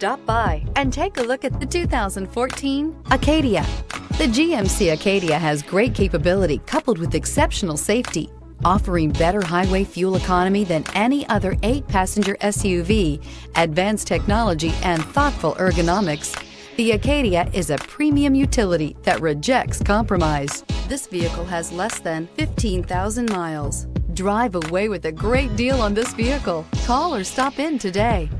Stop by and take a look at the 2014 Acadia. The GMC Acadia has great capability coupled with exceptional safety, offering better highway fuel economy than any other 8-passenger SUV, advanced technology, and thoughtful ergonomics. The Acadia is a premium utility that rejects compromise. This vehicle has less than 15,000 miles. Drive away with a great deal on this vehicle. Call or stop in today.